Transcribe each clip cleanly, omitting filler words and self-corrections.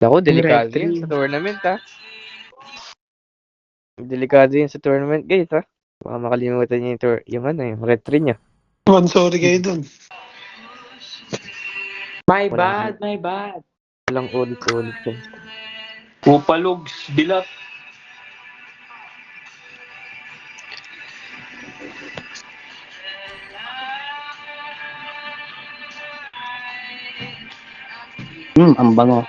Naku, Yung delikado yan referee. sa tournament, ha. Delikado yan sa tournament, guys, ha. Baka makalimutan niya yung retry niya. Sorry kayo dun. My Walang, bad, my bad. walang ulit-ulit yan. Upalugs, bilat. Ang bango.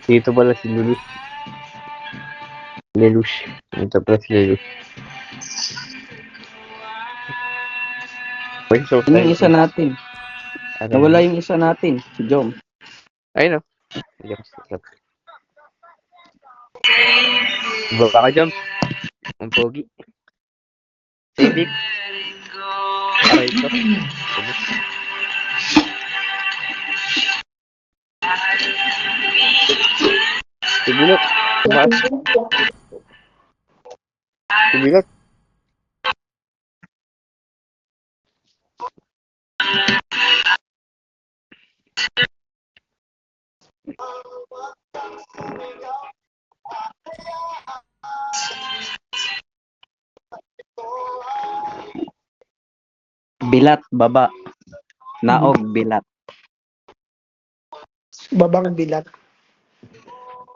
Dito pala si Lelouch. Dito pala si Lelouch. Wait, so Yun yung isa natin. Nawala yung isa natin, si Jom. Ayun, no. Baba ka, Jom. Ang pogi. Save it. Aray ko. Sibilot. Tumaas. Sibilot. Bilat, baba. Naog, bilat. Babang bilat.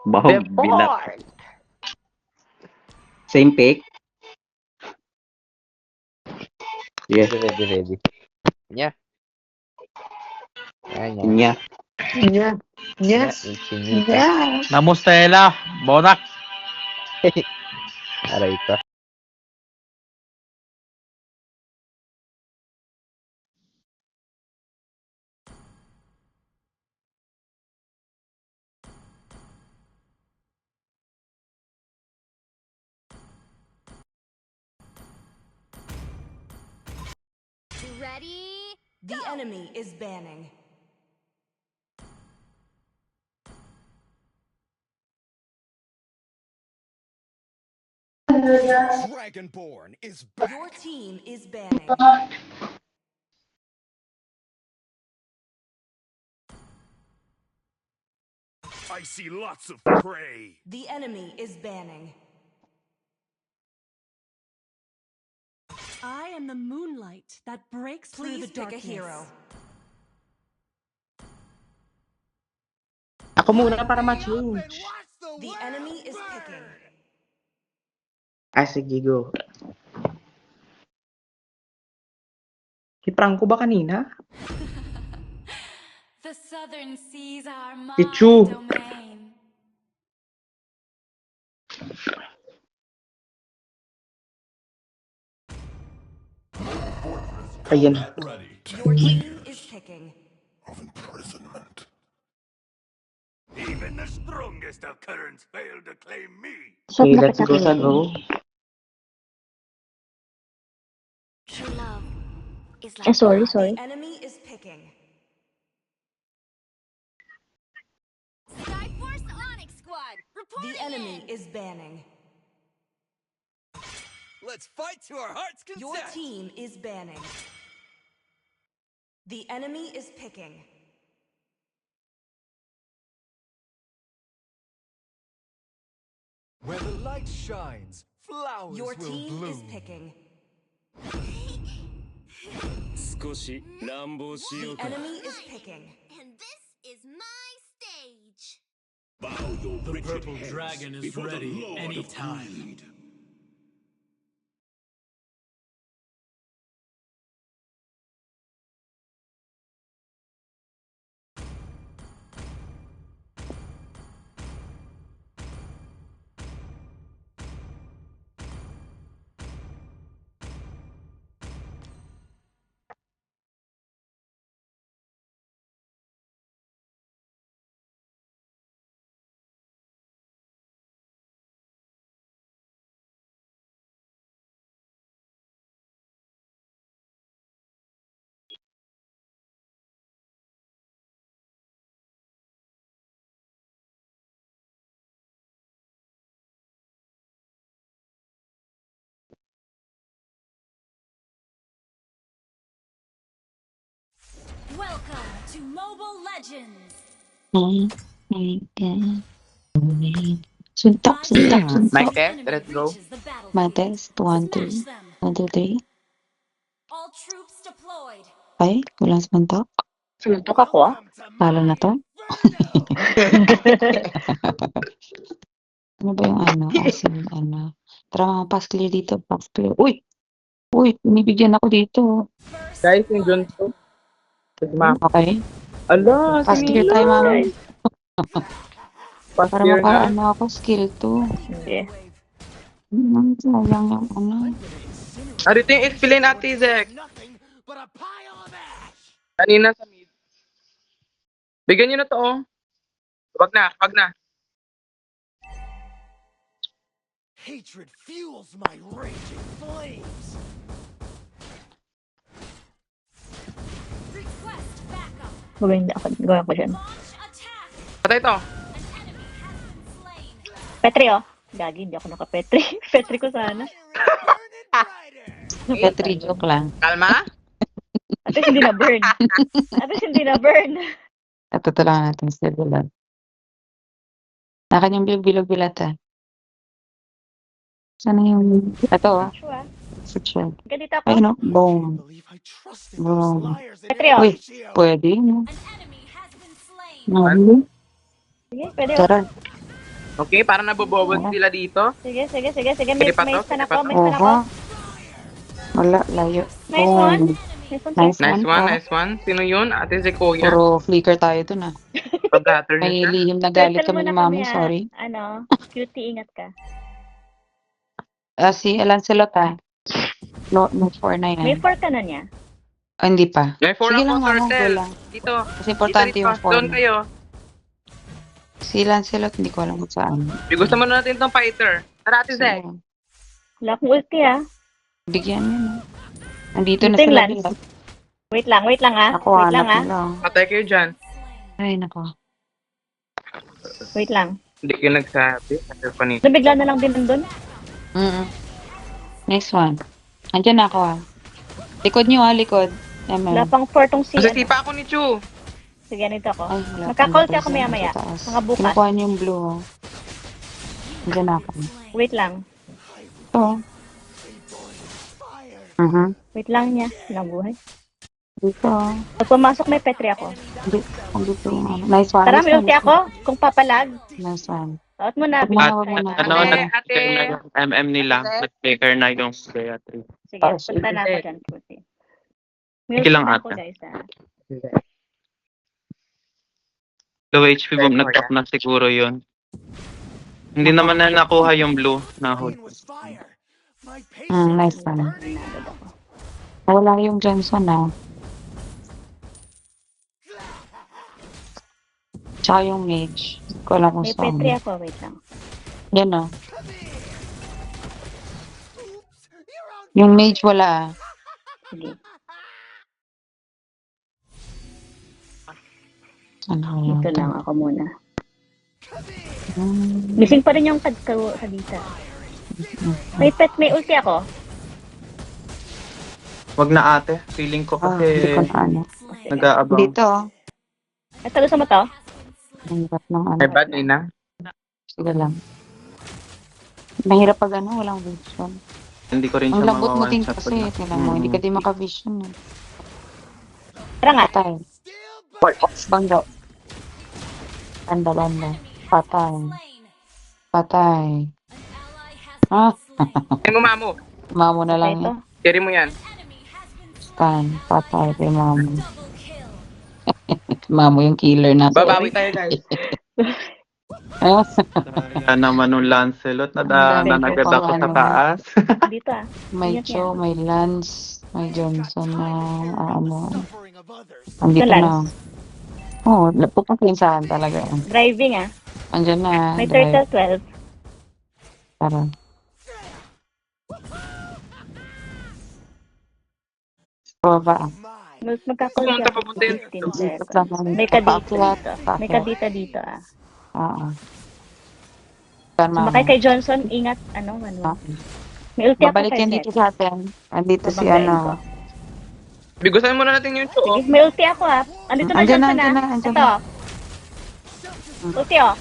Bahog, bilat. Same pick? Yes. Ready. Nya. Nya. Chinita. Namustela, Bonak. Aray ko. Ready? The enemy is banning. Dragonborn is back. Your team is banning. I see lots of prey. The enemy is banning. I am the moonlight that breaks through the Please pick a darkness. hero. Ako muna para ma-change. The enemy is picking. Sige, go. Iprank ko ba kanina? The southern seas are my Pichu. domain. Ayan. Your team is picking. Of imprisonment. Even the strongest of currents fail to claim me. Okay, let's go sa go. True love is like Sorry. The enemy is picking. Skyforce Onyx Squad. The enemy is banning. Let's fight to our heart's content. Your team is banning. The enemy is picking. Where the light shines, flowers Your will team bloom. is picking. The enemy is picking. And this is my stage. The purple dragon is ready anytime. to Mobile Legends. Oh my God. Suntok, suntok, Mic suntok. test, let's go. My test. 1, 2. Smash them. 1, 2, 3. All troops deployed. Ay, walang suntok. Suntok ako ah. Welcome to Talo na my to. Ano ba yung ano? As in, ano? Tara mga pass clear dito. Pass clear. Uy! Uy! Binibigyan ako dito. First Guys, yung blood. Junso. Ma. Okay? Ala, Pass clear tayo, mama. Pass Para clear na. makaano ako, skill 2. Sige. Sayang yung ano. Dito yung explain Ate Zek. nothing but a pile of ash. Kanina sa mid. Bigyan nyo na to, oh. Wag na, wag na. Hatred fuels my raging flames. Request backup. Gawin ko dyan. Launch attack. Patay to. An enemy has been slain. Petri, oh. Gagi, hindi ako naka-Petri. Petri ko sana. Burning brighter. Petri, joke lang. Kalma. At least hindi na-burn. At least hindi na-burn. Natutulungan natin si Bilog. Nakan yung bilog-bilog-bilat ah. Sana yung... Ito oh. Sure. Sutsyo. Ganito ako. Ayun oh. I Boom. believe I trusted Boom. those liars in Petri, oh. Uy, Horatio. pwede yun. An enemy has been slain. Nahuli. Sige, pwede, oh. Tara. Okay, para nabobobot sila dito. Sige. May Pwede pa to? stun Pwede ako. pa to? May stun ako. Oho. Wala, layo. Nice one. Boom. Nice one, Nice sir. Nice one. one, Oh. nice one. Sino yun? Ate Sequoia. Puro flicker tayo dun ah. Pag-hatter May niya siya. lihim na galit Turtle kami muna ni Mami, ah. sorry. Ano, cutie, ingat ka. Si Lancelot ah. No 4 na May yan. 4 ka na niya. Ah, hindi pa. May 4 Sige ako, lang, Mama, go Turtle. lang. Dito. Kasi importante Dito, yung dito. Doon 4 na. kayo. Si Lancelot, hindi ko alam kung saan. Gusto mo na natin tong fighter. Tara, Ate Zek. Sige. Wala akong ulti, ah. Bigyan yun. Nandito na Dito yung sila. lance. Bilog. Wait lang, ah. Ako, Wait lang, hanap ah. nila. Patay kayo dyan. Ay, nako. Wait lang. Hindi kayo nagsabi. Ano pa nito? So, bigla na lang din nandun. Next one. Andiyan na ako ah. Likod nyo ah, likod. Wala pang 4 tong si... Kasi pa ako ni Chu. Sige, nito ako. Ay, wala. Magka-call ako maya-maya. Mga bukas. Kinukuha niyo yung blue oh. Andiyan na ako. Wait lang. Ito. Wait lang niya. Ilang buhay. Dito. Pag pumasok may Petri ako. Dito yung ano. Nice one. Tara, nice may one, ulti nice ako. Kung papalag. one. Nice one. Out mo na. Wag mo na, wag mo na. Ano, Ate, nag-faker na yung MM nila. Nag-faker na yung Beatrice. Sige, punta na ako dyan. Puti. May Sige lang, ulti na ako, ate. guys, ah. Low HP bomb, nag-tap na siguro yun. Hindi naman na nakuha yung blue na hold. Green was fire. My Nice patience one. Nagod ako. Wala yung Johnson ah. Tsaka yung mage. Hindi ko alam kung May saan. Petri ako. Wait lang. Yan oh. Yung mage wala ah. Sige. Ano yun? Dito lang ako muna. Hmm. Missing pa rin yung kadita. May ulti ako. Wag na ate. Feeling ko Hindi kasi ko na ano. nag-aabang. Dito oh. Ito, gusto mo to? Ang hirap ng ano. Ay, bad na. Sige lang. Mahirap pag ano, walang vision. Hindi ko rin Ang siya lambot mo din mawawan kasi, tingnan mo, hindi ka din maka-vision eh. Tara nga. Patay. Bangga. Banda. Patay. Patay. Ah, Ay mo, Mamo. mamo na lang Ito. yan. Carry mo yan. Stan, patay kay mamo. Mamo yung killer na. Babawi tayo, guys. Ah, Kaya naman nung Lancelot, Ang dami nanagad ko ako pang sa ano. taas. Dito ah. may Ingat Cho, yan. may Lance, may Johnson na ano. suffering of others. Andito Ito, na. Oo, pupuntahan talaga. Driving ah. Andyan na. May drive. turtle 12. Tara. Baba. Magkakul Pumunta ka. pa punta yun. 15 seconds. May kadito dito. May kadita dito ah. Oo. Saan mama? Sumakay kay Johnson, ingat. Ano, Ah. May ulti ako Babalik kay yan Seth. dito sa atin. Andito si Babanggain ano. ko. Bigusan muna natin yung Chu, oh. Sige, may ulti ako ha. Andito na Andyan na, Johnson andyan na, na. andyan Ito. na. Ulti oh.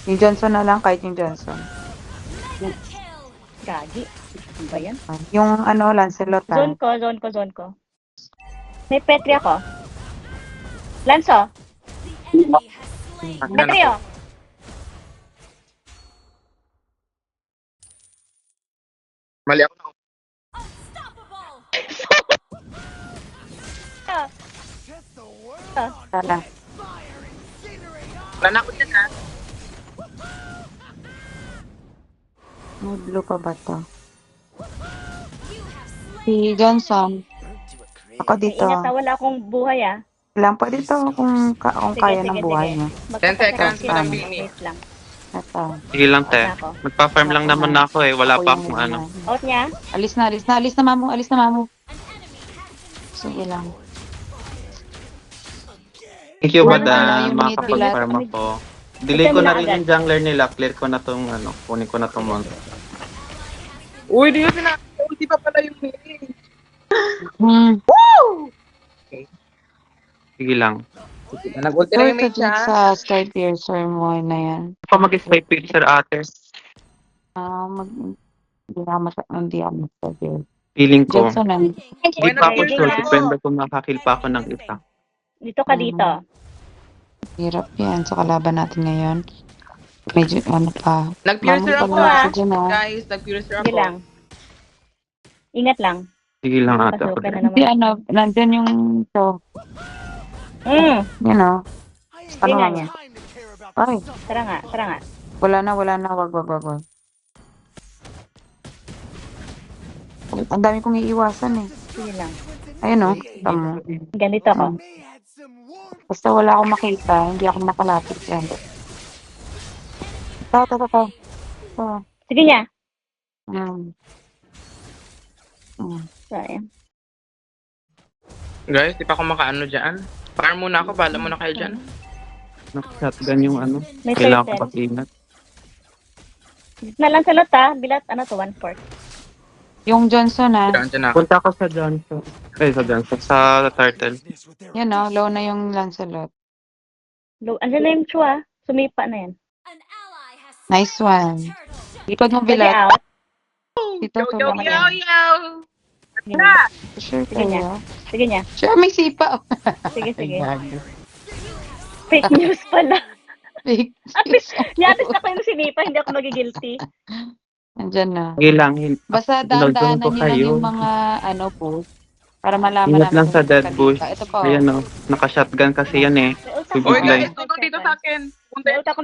Yung Johnson na lang, kahit yung Johnson. Kill. Gagi. Ano ba yan? Yung ano, Lancelot ah. Zone ko. May Petri ako. Lanso. The enemy has slain. Petri oh. Mali ako na. Unstoppable. Ah, Set the world ah. on Tala. fire, incinerate all. Wala na ako dyan, ha. May blue pa ba to? You have slain. Si Johnson. Burnt to a crisp. Ako dito. Ingat na wala akong buhay ah. Lang pwede to kung Sige, kaya sige, ng buhay sige. niya. 10 seconds, Magpapasakit Madam lang. Bini. Wait lang. Ito. Sige lang, te. Ako. Magpa-farm lang naman ako eh. Wala Ako pa yung akong ano. Out niya. Alis na mamu. An enemy has been Sige lang. Thank you, Wala madam. na yung Makapag-farm minute. ako. Delay ko Ito na na rin agad. yung jungler nila. Clear ko na tong ano. Kunin ko na tong monster. Uy, di ko ulti pa pala yung melee. Hmm. Sige lang. Nag-ulti na Sure yung to mate siya. sa Sky Piercer mo na yan. Ako mag-spy picture ate. Hindi ako mag-Sky Feeling ko. Johnson na. Hindi Uy, pa ako nag-healing sure. ako. Depende kung makakil pa ako ng isa. Dito ka dito. Hirap yan sa kalaban natin ngayon. Medyo ano pa. Nag-piercer Mamu ako, pa lang ha. ako dyan, ah. Guys, nag-piercer Sige ako. lang. Ingat lang. Sige lang ate. Pasukan na Hindi naman. ano, nandyan yung to. You know. I ain't Ano nga got niya? time to care about Ay, the stuff. Tara nga. wala na. Wag. Ang dami kong iiwasan eh. Sige lang. Ayun o. Tamo. Ganito ako. May had some warmth. Basta wala akong makita, hindi ako nakalapit yan. Ito. Sige niya. Sayang. Guys, di pa ako makaano dyan. Farm muna ako, bala muna kayo dyan. Naka-shotgun yung ano. May Kailangan ko turtle. pag-ingat. Dito na lang sa lot ha. Bilat, ano to, 1/4. Yung Johnson ah. Dyan ako. Punta ako sa Johnson. Sa Johnson. Sa Turtle. Business with their Yan o, low na yung Lancelot. Low, andyan na yung chua. Sumipa na yan. An ally has Nice one. turtle. Likod mo Pwede bilat. out. Dito Yo, to yo, lang yo, yan. yo! Sige niya. Sure Sige niya. kayo. Sige niya. Sure, may sipa. Sige. Ayan. Fake news pala. Fake At least, yatis na ko yung sinipa. Hindi ako magigilty. Nandyan na. Sige lang. Basta Load daan-daanan ko nyo lang kayo. yung mga ano post. Para malaman Ingat lang kung sa saan dead ka bush. dito. Ito po. Ayan o. Naka-shotgun kasi yan eh. May ult Uy, ako. Uy, Bigla guys, tulong dito sa akin. Punta May ult ako.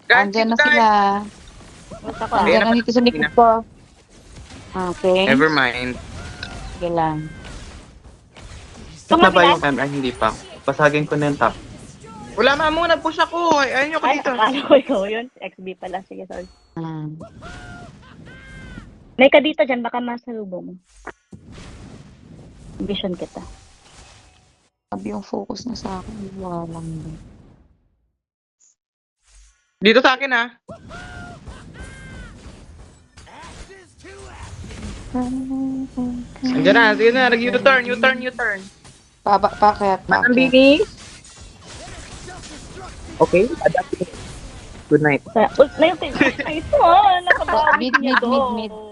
Guys, Andyan na dito, sila. guys. Ult ako. Okay. Andyan na dito sa likod ko. Okay. Never mind. Sige lang. Tapos na ba yung ay hindi pa. Pasagin ko na yung top. Wala mamu, nag-push ako. Ayun ako Ay, dito. akala ko ikaw yun. XB pala. Sige, sorry. Hmm. May ka dito dyan. Baka masalubong mo. Vision kita. Sabi yung focus na sa akin. Walang din. Dito sa akin, ha. ashes to ashes. Andyan na, sige na. U-turn. Pakyat. Madam Bini. Okay, adapt. Good night. Ult na yung Ay, ito nakabawi niya do.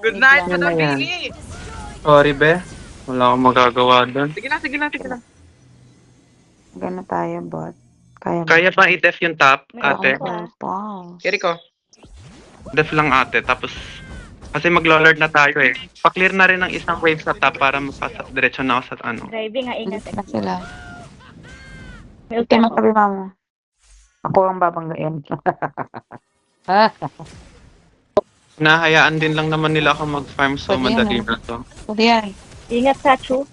Good night, Yun Madam na yan. Bini. Sorry be. Wala akong magagawa doon. Sige na. Gano'n tayo, bot. Kaya Kaya ba i-def yung top, ate? Carry ko. Def lang ate. Tapos, kasi mag-lord na tayo eh. Pa-clear na rin ng isang wave sa top para mapasa. Diretso na ako sa ano. Driving, ingat. na sila. May ult Ito ako. matabi, mama. Ako ang babanggain. Nahayaan din lang naman nila ako mag-farm so Pwede madali yan, na to. Pwede yan. Ingat sa Chu.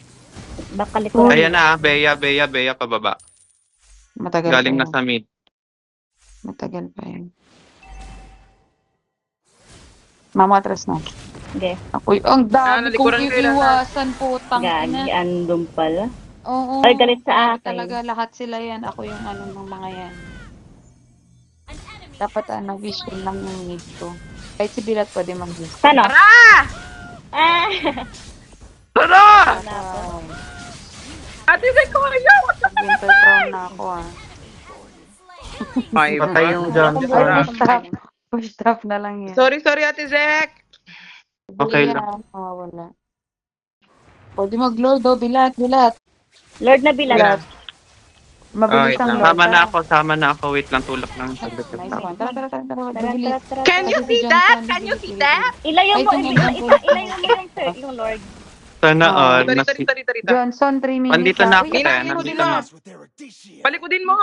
Baka likod. Ayan na, Bea, pababa. Matagal Galing pa na yan. sa mid. Matagal pa yan. Mama, atras na. Hindi. Ako, ang dami nalikuran kong kayo lahat. iiwasan, putang Gagi, ina. andun pala. Oo. Ay, galit sa akin. Talaga, lahat sila yan. Ako yung ano ng mga yan. An enemy Dapat vision lang yung need ko. Kahit si Bilat pwede mag-vision. Sano? Ah! Tara! Wala po. Ate Zek ko ayaw! Winter crown na ako ah. Ay, Patay yung Johnson. Ay, push top. Push top na lang yan. Sorry, Ate Zek! Okay Hindi lang. yan. Wala. Pwede mag-lord oh. Bilat. Lord na bilat. Mabilis Wait ang lang. lord. Sama na ako. Wait lang, tulak lang. Nice one. Tara. Tara, Bilis. tara. Can you see that? Can you see that? Ilayo mo, Ay, ilayo mo yung Lord. Sana all. Rita. Johnson, 3 minutes. Andito na ako. Uy, Nina, Nandito nila. na. With their Odysseus. Palikudin mo!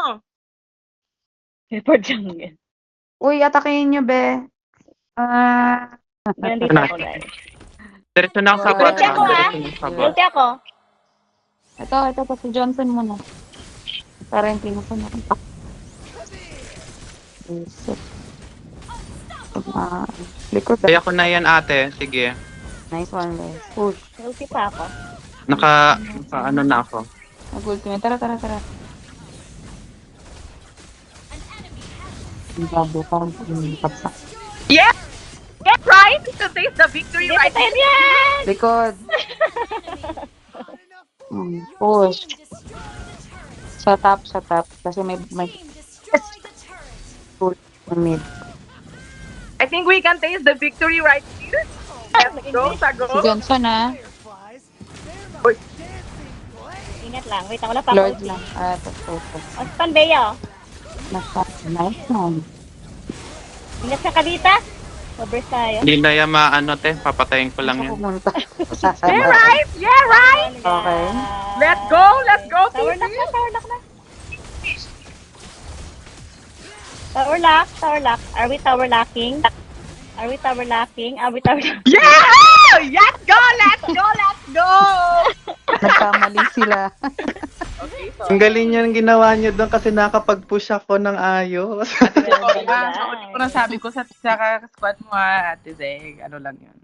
For jungle. Uy, atakin nyo, be. Nandito ako, guys. Diretso na ako sa bot. Ulti ako, ah. Diretso na sa bot. Ulti ako. Ito, si Johnson muna. Para yung pinaka na. Likod. Kaya ko na yan ate. Sige. Nice one, guys. Push. Ulti pa ako. Naka ano na ako. Mag-ultimate. Tara. Ang bago, parang kapsa. Yes! Get right! To taste the victory Dito right tayo yan! Likod. Push. Sa top. Kasi may push na mid. I think we can taste the victory right here. Let's go, Si Sago. Johnson, ah. Fireflies. Uy. Ingat lang. Wait, wala pa Lord ako. lang. Tapos. O, si Panbea, oh. Nice one. Ingat sa kalita. Sobrang tayo. Hindi na yan maano te. Papatayin ko lang yan. Pumunta. Yeah, right! Yeah, right! Okay. Let's go, Tower TC! lock na. Tower lock. Are we tower locking? Yeah! Let's go! Nagkamali sila. Okay, so. Ang galing yan ginawa niyo doon kasi nakapag-push ako ng ayos. Sabi ko na sabi ko sa squad mo Ate Zeg. Ano lang yun.